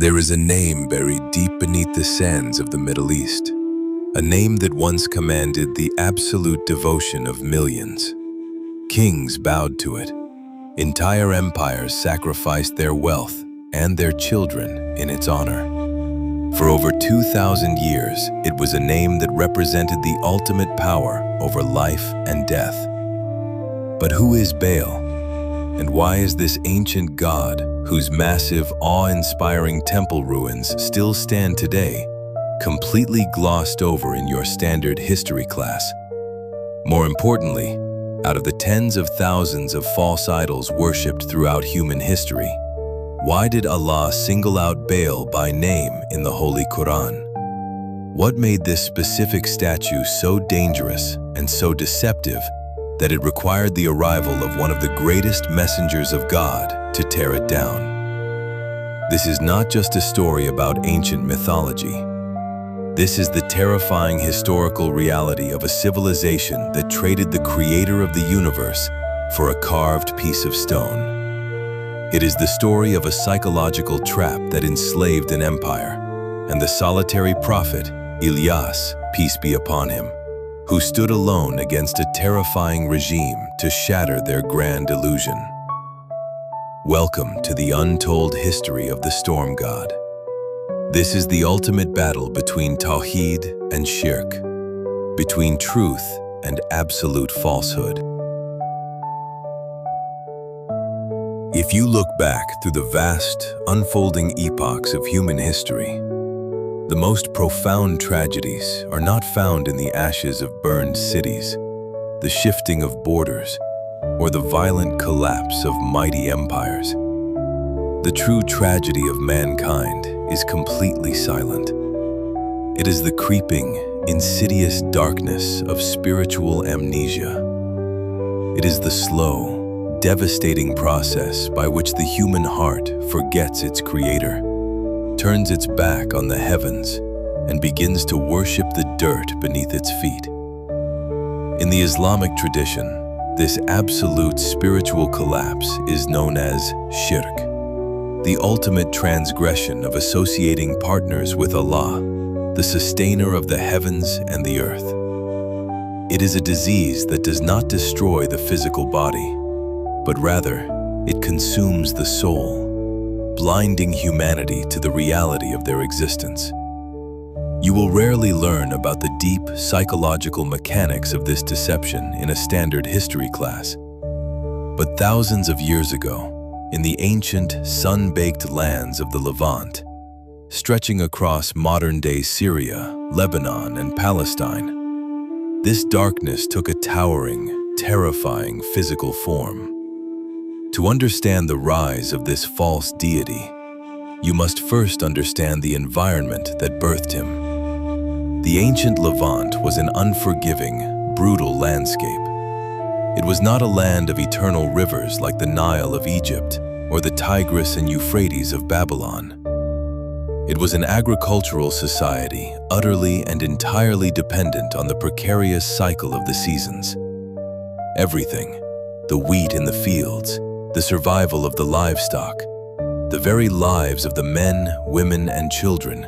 There is a name buried deep beneath the sands of the Middle East, a name that once commanded the absolute devotion of millions. Kings bowed to it. Entire empires sacrificed their wealth and their children in its honor. For over 2,000 years, it was a name that represented the ultimate power over life and death. But who is Baal? And why is this ancient god, whose massive, awe-inspiring temple ruins still stand today, completely glossed over in your standard history class? More importantly, out of the tens of thousands of false idols worshipped throughout human history, why did Allah single out Baal by name in the Holy Quran? What made this specific statue so dangerous and so deceptive that it required the arrival of one of the greatest messengers of God to tear it down? This is not just a story about ancient mythology. This is the terrifying historical reality of a civilization that traded the creator of the universe for a carved piece of stone. It is the story of a psychological trap that enslaved an empire, and the solitary prophet, Ilyas, peace be upon him, who stood alone against a terrifying regime to shatter their grand illusion. Welcome to the untold history of the storm god. This is the ultimate battle between Tawheed and shirk, between truth and absolute falsehood. If you look back through the vast, unfolding epochs of human history, the most profound tragedies are not found in the ashes of burned cities, the shifting of borders, or the violent collapse of mighty empires. The true tragedy of mankind is completely silent. It is the creeping, insidious darkness of spiritual amnesia. It is the slow, devastating process by which the human heart forgets its creator, turns its back on the heavens, and begins to worship the dirt beneath its feet. In the Islamic tradition, this absolute spiritual collapse is known as shirk, the ultimate transgression of associating partners with Allah, the sustainer of the heavens and the earth. It is a disease that does not destroy the physical body, but rather, it consumes the soul, blinding humanity to the reality of their existence. You will rarely learn about the deep psychological mechanics of this deception in a standard history class. But thousands of years ago, in the ancient, sun-baked lands of the Levant, stretching across modern-day Syria, Lebanon, and Palestine, this darkness took a towering, terrifying physical form. To understand the rise of this false deity, you must first understand the environment that birthed him. The ancient Levant was an unforgiving, brutal landscape. It was not a land of eternal rivers like the Nile of Egypt or the Tigris and Euphrates of Babylon. It was an agricultural society utterly and entirely dependent on the precarious cycle of the seasons. Everything, the wheat in the fields, the survival of the livestock, the very lives of the men, women, and children,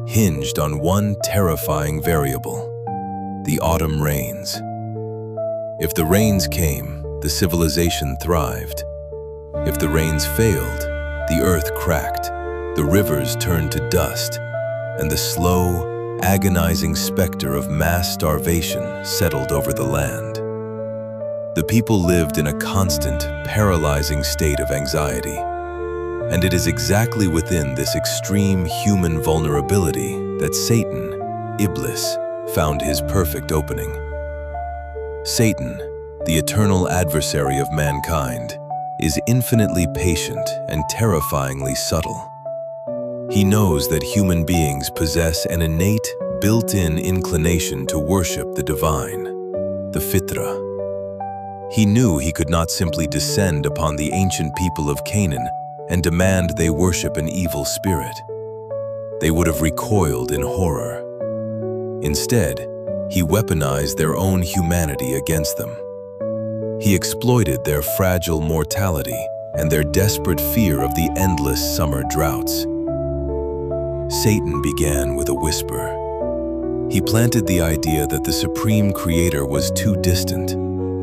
hinged on one terrifying variable: the autumn rains. If the rains came, the civilization thrived. If the rains failed, the earth cracked, the rivers turned to dust, and the slow, agonizing specter of mass starvation settled over the land. The people lived in a constant, paralyzing state of anxiety. And it is exactly within this extreme human vulnerability that Satan, Ilas, found his perfect opening. Satan, the eternal adversary of mankind, is infinitely patient and terrifyingly subtle. He knows that human beings possess an innate, built-in inclination to worship the divine, the fitra. He knew he could not simply descend upon the ancient people of Canaan and demand they worship an evil spirit. They would have recoiled in horror. Instead, he weaponized their own humanity against them. He exploited their fragile mortality and their desperate fear of the endless summer droughts. Satan began with a whisper. He planted the idea that the supreme creator was too distant,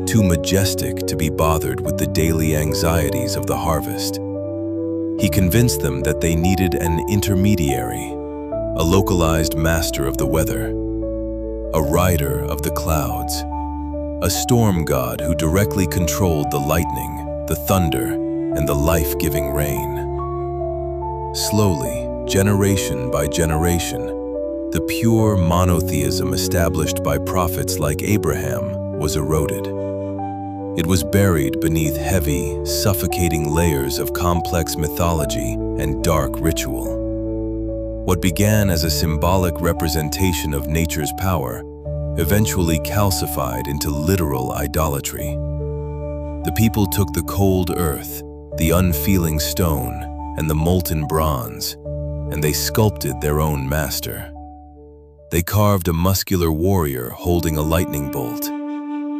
too majestic to be bothered with the daily anxieties of the harvest. He convinced them that they needed an intermediary, a localized master of the weather, a rider of the clouds, a storm god who directly controlled the lightning, the thunder, and the life-giving rain. Slowly, generation by generation, the pure monotheism established by prophets like Abraham was eroded. It was buried beneath heavy, suffocating layers of complex mythology and dark ritual. What began as a symbolic representation of nature's power eventually calcified into literal idolatry. The people took the cold earth, the unfeeling stone, and the molten bronze, and they sculpted their own master. They carved a muscular warrior holding a lightning bolt.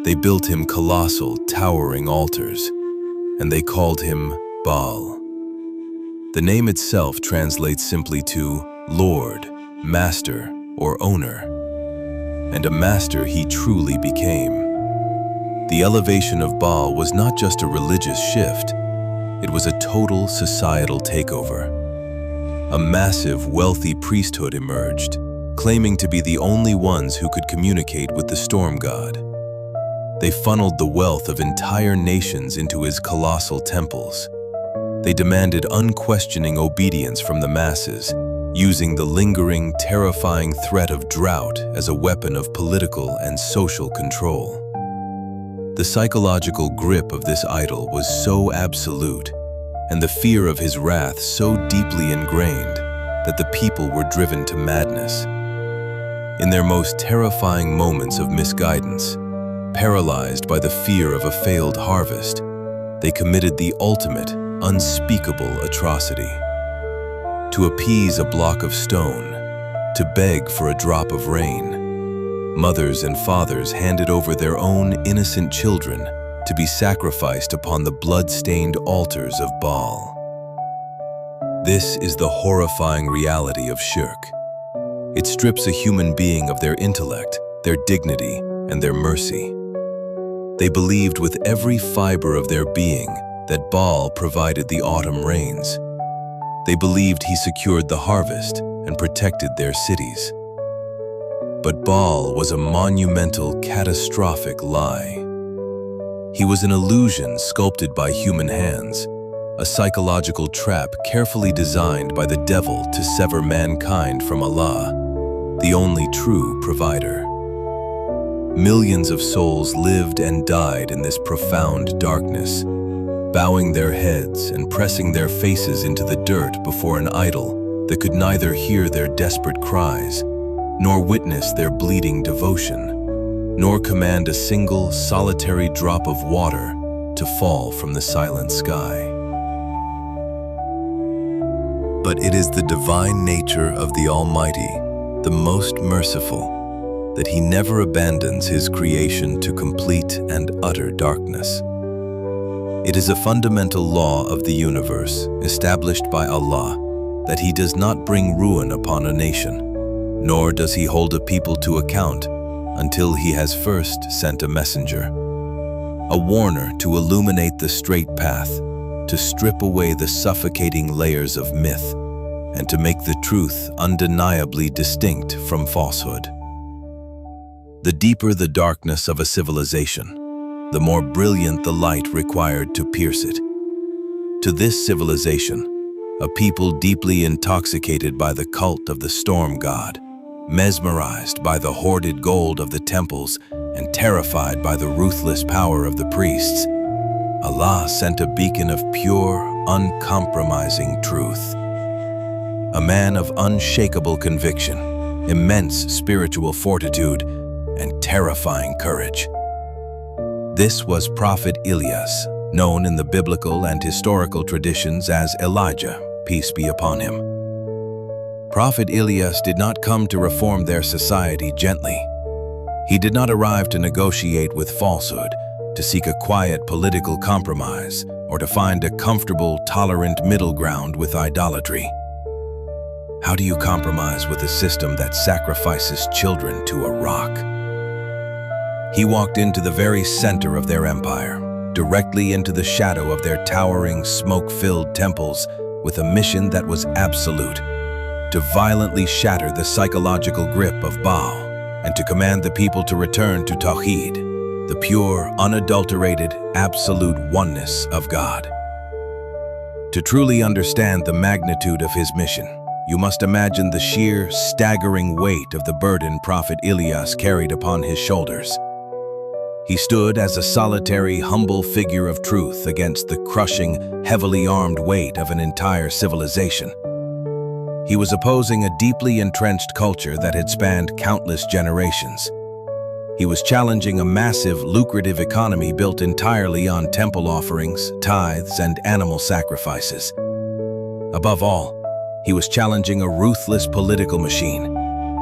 They built him colossal, towering altars, and they called him Baal. The name itself translates simply to Lord, Master, or Owner. And a master he truly became. The elevation of Baal was not just a religious shift, it was a total societal takeover. A massive, wealthy priesthood emerged, claiming to be the only ones who could communicate with the storm god. They funneled the wealth of entire nations into his colossal temples. They demanded unquestioning obedience from the masses, using the lingering, terrifying threat of drought as a weapon of political and social control. The psychological grip of this idol was so absolute, and the fear of his wrath so deeply ingrained, that the people were driven to madness. In their most terrifying moments of misguidance, paralyzed by the fear of a failed harvest, they committed the ultimate, unspeakable atrocity. To appease a block of stone, to beg for a drop of rain, mothers and fathers handed over their own innocent children to be sacrificed upon the blood-stained altars of Baal. This is the horrifying reality of shirk. It strips a human being of their intellect, their dignity, and their mercy. They believed with every fiber of their being that Baal provided the autumn rains. They believed he secured the harvest and protected their cities. But Baal was a monumental, catastrophic lie. He was an illusion sculpted by human hands, a psychological trap carefully designed by the devil to sever mankind from Allah, the only true provider. Millions of souls lived and died in this profound darkness, bowing their heads and pressing their faces into the dirt before an idol that could neither hear their desperate cries, nor witness their bleeding devotion, nor command a single solitary drop of water to fall from the silent sky. But it is the divine nature of the Almighty, the most merciful, that He never abandons His creation to complete and utter darkness. It is a fundamental law of the universe, established by Allah, that He does not bring ruin upon a nation, nor does He hold a people to account until He has first sent a messenger, a warner to illuminate the straight path, to strip away the suffocating layers of myth, and to make the truth undeniably distinct from falsehood. The deeper the darkness of a civilization, the more brilliant the light required to pierce it. To this civilization, a people deeply intoxicated by the cult of the storm god, mesmerized by the hoarded gold of the temples, and terrified by the ruthless power of the priests, Allah sent a beacon of pure, uncompromising truth. A man of unshakable conviction, immense spiritual fortitude, and terrifying courage. This was Prophet Ilyas, known in the biblical and historical traditions as Elijah, peace be upon him. Prophet Ilyas did not come to reform their society gently. He did not arrive to negotiate with falsehood, to seek a quiet political compromise, or to find a comfortable, tolerant middle ground with idolatry. How do you compromise with a system that sacrifices children to a rock? He walked into the very center of their empire, directly into the shadow of their towering, smoke-filled temples, with a mission that was absolute: to violently shatter the psychological grip of Baal and to command the people to return to Tawheed, the pure, unadulterated, absolute oneness of God. To truly understand the magnitude of his mission, you must imagine the sheer, staggering weight of the burden Prophet Ilyas carried upon his shoulders. He stood as a solitary, humble figure of truth against the crushing, heavily armed weight of an entire civilization. He was opposing a deeply entrenched culture that had spanned countless generations. He was challenging a massive, lucrative economy built entirely on temple offerings, tithes, and animal sacrifices. Above all, he was challenging a ruthless political machine,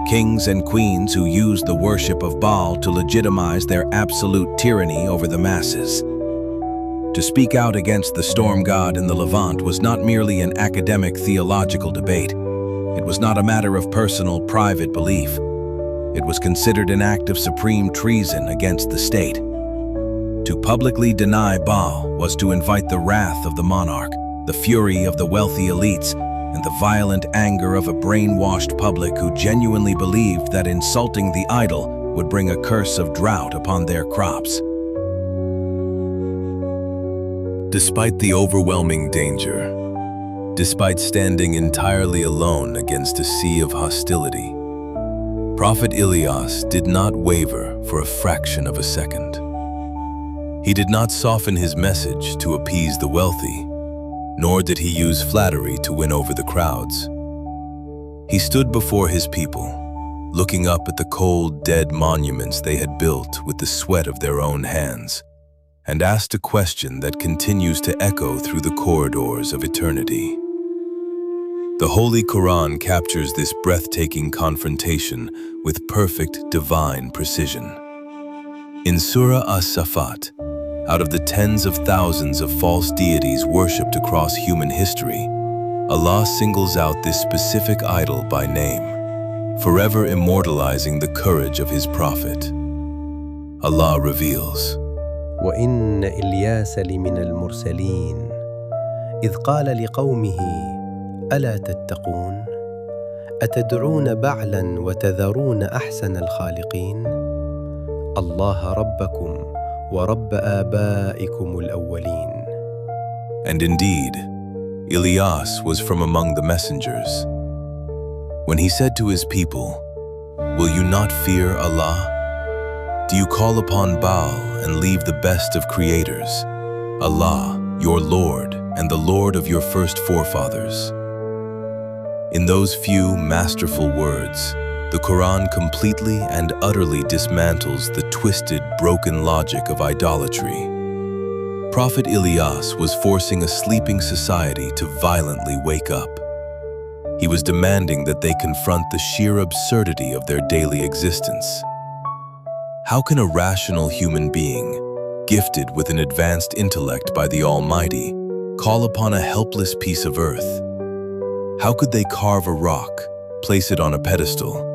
kings and queens who used the worship of Baal to legitimize their absolute tyranny over the masses. To speak out against the storm god in the Levant was not merely an academic theological debate. It was not a matter of personal, private belief. It was considered an act of supreme treason against the state. To publicly deny Baal was to invite the wrath of the monarch, the fury of the wealthy elites, and the violent anger of a brainwashed public who genuinely believed that insulting the idol would bring a curse of drought upon their crops. Despite the overwhelming danger, despite standing entirely alone against a sea of hostility, Prophet Ilyas did not waver for a fraction of a second. He did not soften his message to appease the wealthy, nor did he use flattery to win over the crowds. He stood before his people, looking up at the cold, dead monuments they had built with the sweat of their own hands, and asked a question that continues to echo through the corridors of eternity. The Holy Quran captures this breathtaking confrontation with perfect divine precision. In Surah As-Safat, out of the tens of thousands of false deities worshipped across human history, Allah singles out this specific idol by name, forever immortalizing the courage of His Prophet. Allah reveals, وَإِنَّ إِلْيَاسَ لِمِنَ الْمُرْسَلِينَ إِذْ قَالَ لِقَوْمِهِ أَلَا تَتَّقُونَ أَتَدْعُونَ بَعْلًا وَتَذَرُونَ أَحْسَنَ الْخَالِقِينَ اللَّهَ رَبَّكُمْ وَرَبَّ آبَائِكُمُ الْأَوَّلِينَ. And indeed, Ilyas was from among the messengers. When he said to his people, "Will you not fear Allah? Do you call upon Baal and leave the best of creators, Allah, your Lord, and the Lord of your first forefathers?" In those few masterful words, the Quran completely and utterly dismantles the twisted, broken logic of idolatry. Prophet Ilyas was forcing a sleeping society to violently wake up. He was demanding that they confront the sheer absurdity of their daily existence. How can a rational human being, gifted with an advanced intellect by the Almighty, call upon a helpless piece of earth? How could they carve a rock, place it on a pedestal,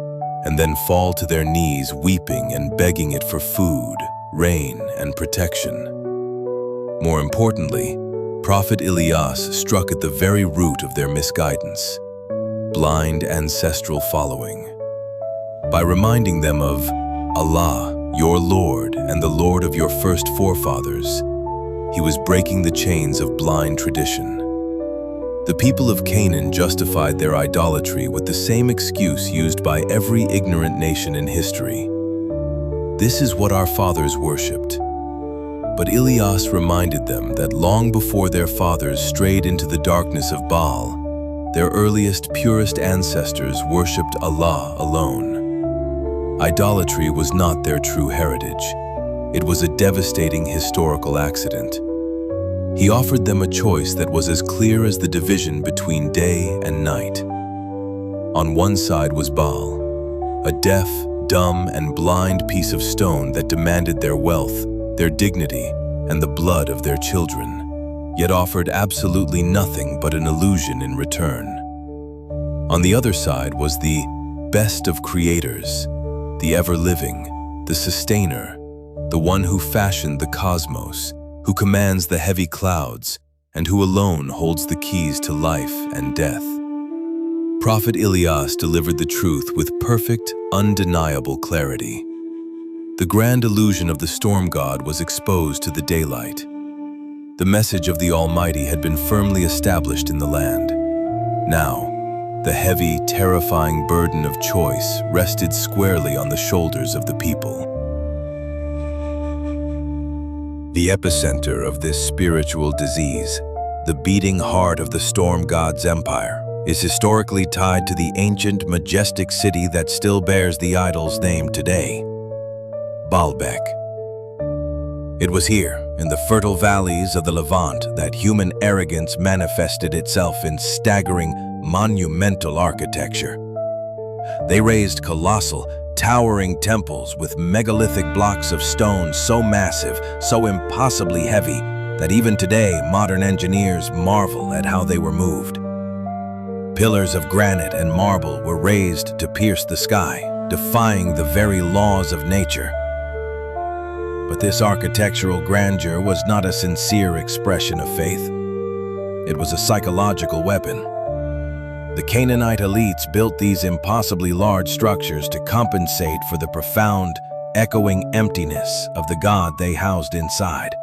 and then fall to their knees weeping and begging it for food, rain, and protection? More importantly, Prophet Ilyas struck at the very root of their misguidance: blind ancestral following. By reminding them of Allah, your Lord, and the Lord of your first forefathers, he was breaking the chains of blind tradition. The people of Canaan justified their idolatry with the same excuse used by every ignorant nation in history. This is what our fathers worshipped. But Ilyas reminded them that long before their fathers strayed into the darkness of Baal, their earliest, purest ancestors worshipped Allah alone. Idolatry was not their true heritage. It was a devastating historical accident. He offered them a choice that was as clear as the division between day and night. On one side was Baal, a deaf, dumb, and blind piece of stone that demanded their wealth, their dignity, and the blood of their children, yet offered absolutely nothing but an illusion in return. On the other side was the best of creators, the ever-living, the sustainer, the one who fashioned the cosmos, who commands the heavy clouds, and who alone holds the keys to life and death. Prophet Ilyas delivered the truth with perfect, undeniable clarity. The grand illusion of the storm god was exposed to the daylight. The message of the Almighty had been firmly established in the land. Now, the heavy, terrifying burden of choice rested squarely on the shoulders of the people. The epicenter of this spiritual disease, the beating heart of the storm god's empire, is historically tied to the ancient, majestic city that still bears the idol's name today, Baalbek. It was here, in the fertile valleys of the Levant, that human arrogance manifested itself in staggering, monumental architecture. They raised colossal, towering temples with megalithic blocks of stone so massive, so impossibly heavy, that even today modern engineers marvel at how they were moved. Pillars of granite and marble were raised to pierce the sky, defying the very laws of nature. But this architectural grandeur was not a sincere expression of faith. It was a psychological weapon. The Canaanite elites built these impossibly large structures to compensate for the profound, echoing emptiness of the god they housed inside.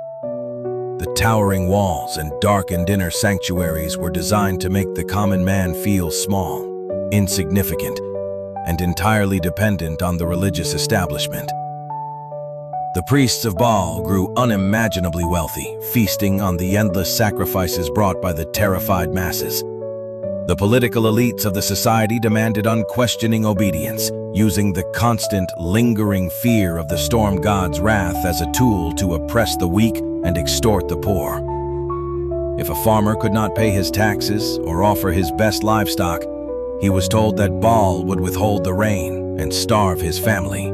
The towering walls and darkened inner sanctuaries were designed to make the common man feel small, insignificant, and entirely dependent on the religious establishment. The priests of Baal grew unimaginably wealthy, feasting on the endless sacrifices brought by the terrified masses. The political elites of the society demanded unquestioning obedience, using the constant, lingering fear of the storm god's wrath as a tool to oppress the weak and extort the poor. If a farmer could not pay his taxes or offer his best livestock, he was told that Baal would withhold the rain and starve his family.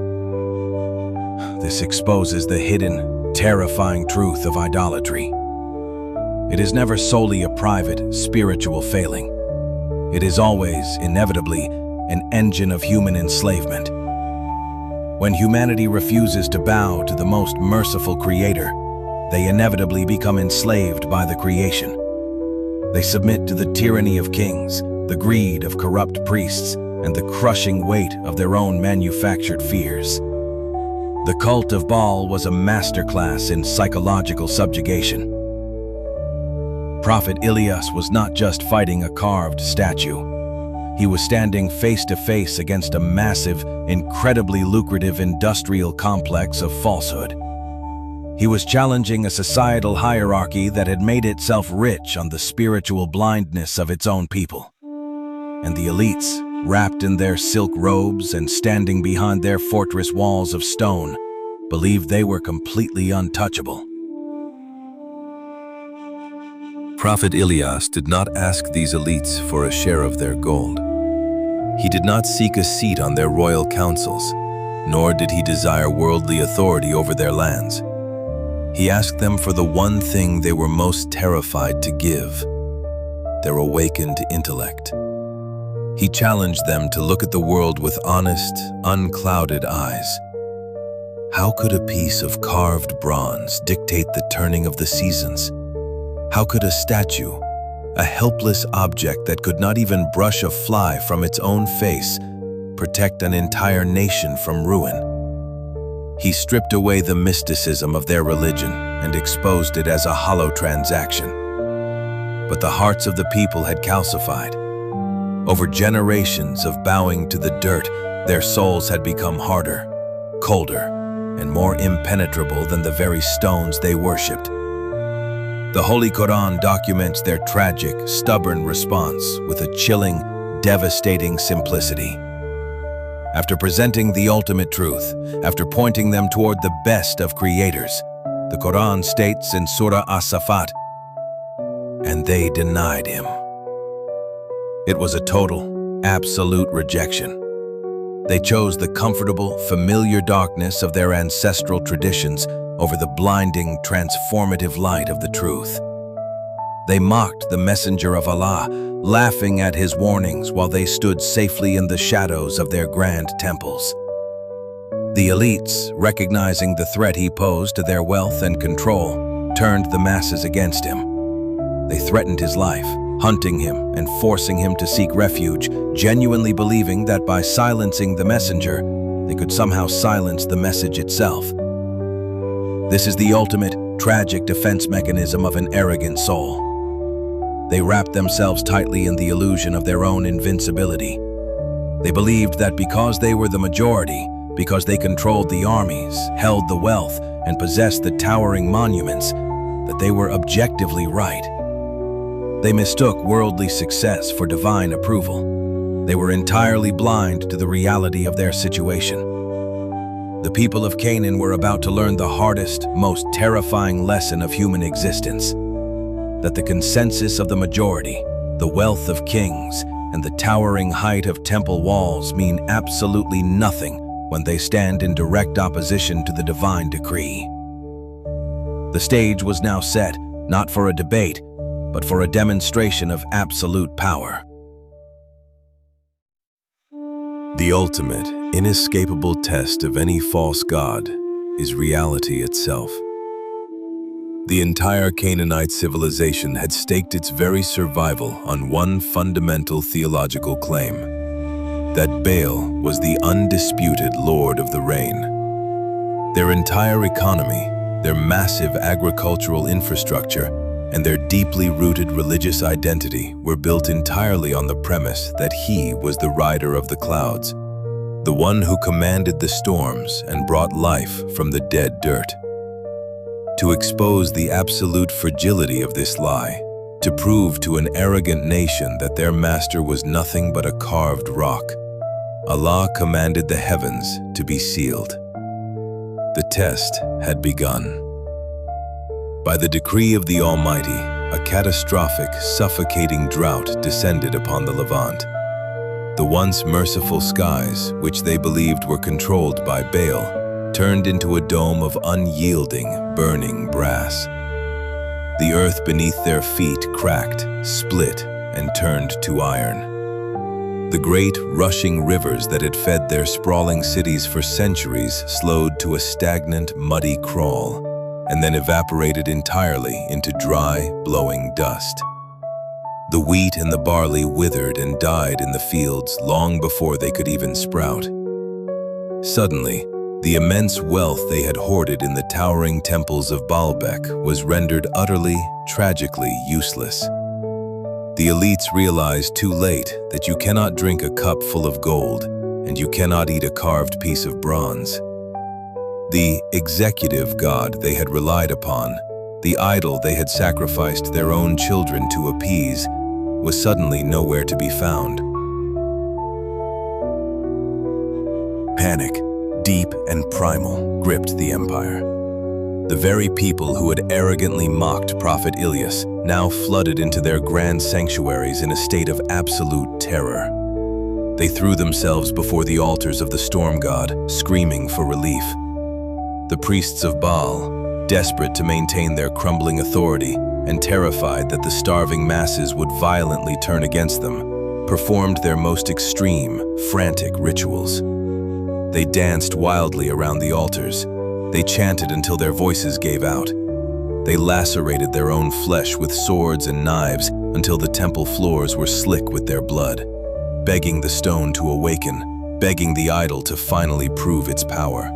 This exposes the hidden, terrifying truth of idolatry. It is never solely a private, spiritual failing. It is always, inevitably, an engine of human enslavement. When humanity refuses to bow to the most merciful creator, they inevitably become enslaved by the creation. They submit to the tyranny of kings, the greed of corrupt priests, and the crushing weight of their own manufactured fears. The cult of Baal was a masterclass in psychological subjugation. Prophet Ilyas was not just fighting a carved statue. He was standing face to face against a massive, incredibly lucrative industrial complex of falsehood. He was challenging a societal hierarchy that had made itself rich on the spiritual blindness of its own people. And the elites, wrapped in their silk robes and standing behind their fortress walls of stone, believed they were completely untouchable. Prophet Ilyas did not ask these elites for a share of their gold. He did not seek a seat on their royal councils, nor did he desire worldly authority over their lands. He asked them for the one thing they were most terrified to give: their awakened intellect. He challenged them to look at the world with honest, unclouded eyes. How could a piece of carved bronze dictate the turning of the seasons? How could a statue, a helpless object that could not even brush a fly from its own face, protect an entire nation from ruin? He stripped away the mysticism of their religion and exposed it as a hollow transaction. But the hearts of the people had calcified. Over generations of bowing to the dirt, their souls had become harder, colder, and more impenetrable than the very stones they worshipped. The Holy Quran documents their tragic, stubborn response with a chilling, devastating simplicity. After presenting the ultimate truth, after pointing them toward the best of creators, the Quran states in Surah As-Safat, "And they denied him." It was a total, absolute rejection. They chose the comfortable, familiar darkness of their ancestral traditions over the blinding, transformative light of the truth. They mocked the messenger of Allah, laughing at his warnings while they stood safely in the shadows of their grand temples. The elites, recognizing the threat he posed to their wealth and control, turned the masses against him. They threatened his life, hunting him and forcing him to seek refuge, genuinely believing that by silencing the messenger, they could somehow silence the message itself. This is the ultimate, tragic defense mechanism of an arrogant soul. They wrapped themselves tightly in the illusion of their own invincibility. They believed that because they were the majority, because they controlled the armies, held the wealth, and possessed the towering monuments, that they were objectively right. They mistook worldly success for divine approval. They were entirely blind to the reality of their situation. The people of Canaan were about to learn the hardest, most terrifying lesson of human existence: that the consensus of the majority, the wealth of kings, and the towering height of temple walls mean absolutely nothing when they stand in direct opposition to the divine decree. The stage was now set, not for a debate, but for a demonstration of absolute power. The ultimate, inescapable test of any false god is reality itself. The entire Canaanite civilization had staked its very survival on one fundamental theological claim: that Baal was the undisputed Lord of the rain. Their entire economy, their massive agricultural infrastructure, and their deeply rooted religious identity were built entirely on the premise that he was the rider of the clouds, the one who commanded the storms and brought life from the dead dirt. To expose the absolute fragility of this lie, to prove to an arrogant nation that their master was nothing but a carved rock, Allah commanded the heavens to be sealed. The test had begun. By the decree of the Almighty, a catastrophic, suffocating drought descended upon the Levant. The once merciful skies, which they believed were controlled by Baal, turned into a dome of unyielding, burning brass. The earth beneath their feet cracked, split, and turned to iron. The great, rushing rivers that had fed their sprawling cities for centuries slowed to a stagnant, muddy crawl, and then evaporated entirely into dry, blowing dust. The wheat and the barley withered and died in the fields long before they could even sprout. Suddenly, the immense wealth they had hoarded in the towering temples of Baalbek was rendered utterly, tragically useless. The elites realized too late that you cannot drink a cup full of gold, and you cannot eat a carved piece of bronze. The executive god they had relied upon, the idol they had sacrificed their own children to appease, was suddenly nowhere to be found. Panic, deep and primal, gripped the empire. The very people who had arrogantly mocked Prophet Ilyas now flooded into their grand sanctuaries in a state of absolute terror. They threw themselves before the altars of the storm god, screaming for relief. The priests of Baal, desperate to maintain their crumbling authority and terrified that the starving masses would violently turn against them, performed their most extreme, frantic rituals. They danced wildly around the altars. They chanted until their voices gave out. They lacerated their own flesh with swords and knives until the temple floors were slick with their blood, begging the stone to awaken, begging the idol to finally prove its power.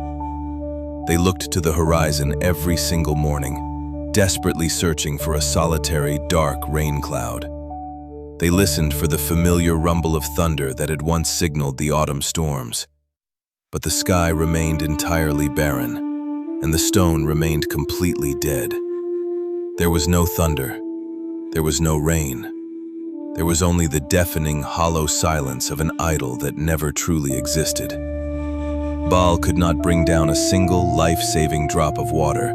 They looked to the horizon every single morning, desperately searching for a solitary, dark rain cloud. They listened for the familiar rumble of thunder that had once signaled the autumn storms. But the sky remained entirely barren, and the stone remained completely dead. There was no thunder. There was no rain. There was only the deafening, hollow silence of an idol that never truly existed. Baal could not bring down a single life-saving drop of water,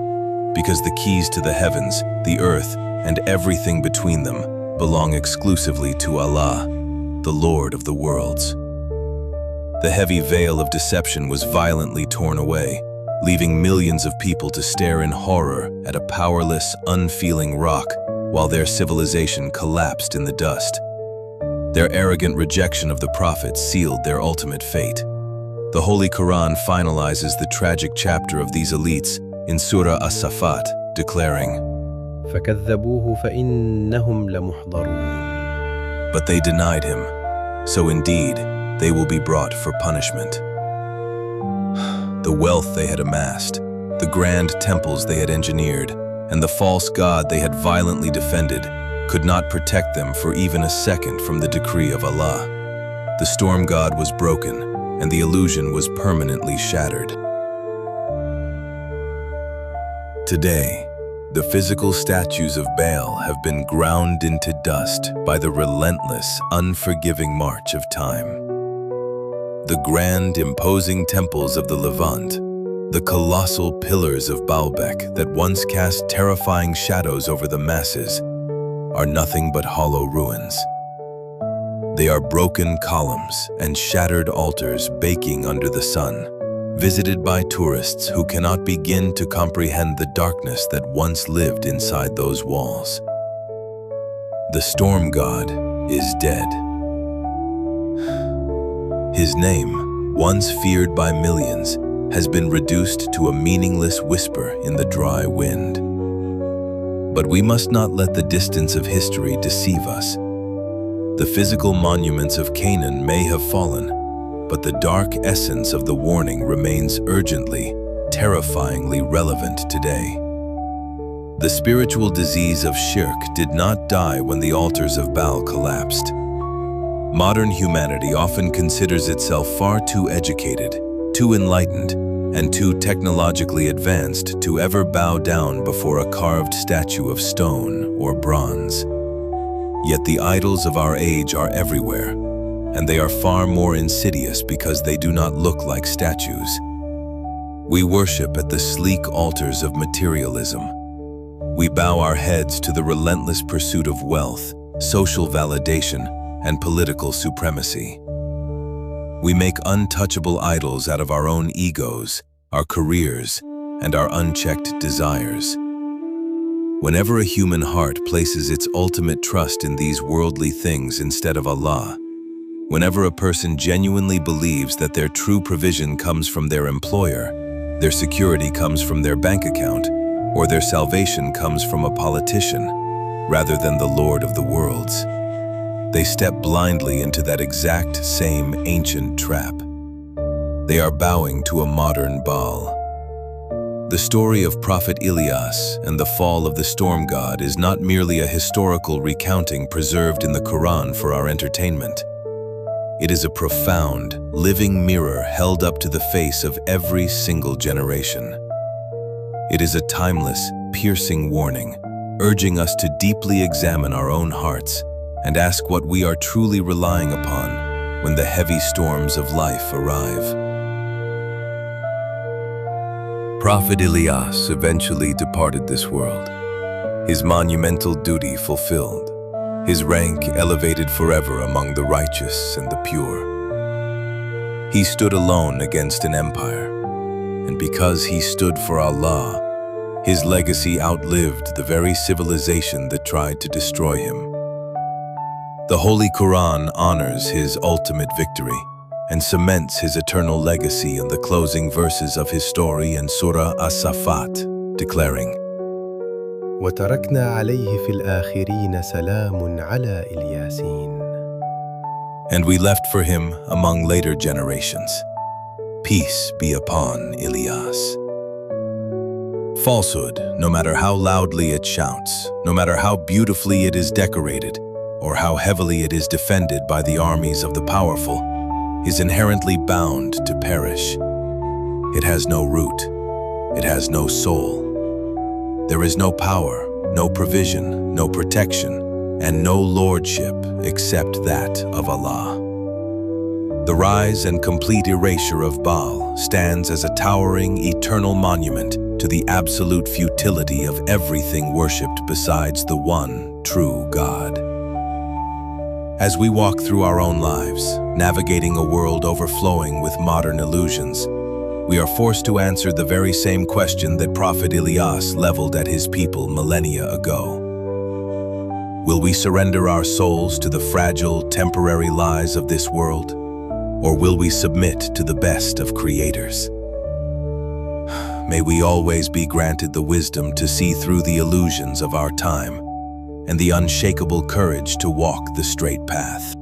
because the keys to the heavens, the earth, and everything between them belong exclusively to Allah, the Lord of the worlds. The heavy veil of deception was violently torn away, leaving millions of people to stare in horror at a powerless, unfeeling rock while their civilization collapsed in the dust. Their arrogant rejection of the prophets sealed their ultimate fate. The Holy Quran finalizes the tragic chapter of these elites in Surah As-Safat, declaring, فكذبوه فإنهم لمحضرون. "But they denied him, so indeed they will be brought for punishment." The wealth they had amassed, the grand temples they had engineered, and the false god they had violently defended could not protect them for even a second from the decree of Allah. The storm god was broken, and the illusion was permanently shattered. Today, the physical statues of Baal have been ground into dust by the relentless, unforgiving march of time. The grand, imposing temples of the Levant, the colossal pillars of Baalbek that once cast terrifying shadows over the masses, are nothing but hollow ruins. They are broken columns and shattered altars baking under the sun, visited by tourists who cannot begin to comprehend the darkness that once lived inside those walls. The storm god is dead. His name, once feared by millions, has been reduced to a meaningless whisper in the dry wind. But we must not let the distance of history deceive us. The physical monuments of Canaan may have fallen, but the dark essence of the warning remains urgently, terrifyingly relevant today. The spiritual disease of shirk did not die when the altars of Baal collapsed. Modern humanity often considers itself far too educated, too enlightened, and too technologically advanced to ever bow down before a carved statue of stone or bronze. Yet the idols of our age are everywhere, and they are far more insidious because they do not look like statues. We worship at the sleek altars of materialism. We bow our heads to the relentless pursuit of wealth, social validation, and political supremacy. We make untouchable idols out of our own egos, our careers, and our unchecked desires. Whenever a human heart places its ultimate trust in these worldly things instead of Allah, whenever a person genuinely believes that their true provision comes from their employer, their security comes from their bank account, or their salvation comes from a politician, rather than the Lord of the worlds, they step blindly into that exact same ancient trap. They are bowing to a modern Baal. The story of Prophet Ilyas and the fall of the storm god is not merely a historical recounting preserved in the Quran for our entertainment. It is a profound, living mirror held up to the face of every single generation. It is a timeless, piercing warning, urging us to deeply examine our own hearts and ask what we are truly relying upon when the heavy storms of life arrive. Prophet Ilyas eventually departed this world, his monumental duty fulfilled, his rank elevated forever among the righteous and the pure. He stood alone against an empire, and because he stood for Allah, his legacy outlived the very civilization that tried to destroy him. The Holy Quran honors his ultimate victory and cements his eternal legacy in the closing verses of his story in Surah As-Safat, declaring, وتركنا عليه في الآخرين سلام على الياسين. And we left for him among later generations, peace be upon Ilyas. Falsehood, no matter how loudly it shouts, no matter how beautifully it is decorated, or how heavily it is defended by the armies of the powerful, is inherently bound to perish. It has no root. It has no soul. There is no power, no provision, no protection, and no lordship except that of Allah. The rise and complete erasure of Baal stands as a towering, eternal monument to the absolute futility of everything worshipped besides the one true God. As we walk through our own lives, navigating a world overflowing with modern illusions, we are forced to answer the very same question that Prophet Ilyas leveled at his people millennia ago. Will we surrender our souls to the fragile, temporary lies of this world? Or will we submit to the best of creators? May we always be granted the wisdom to see through the illusions of our time and the unshakable courage to walk the straight path.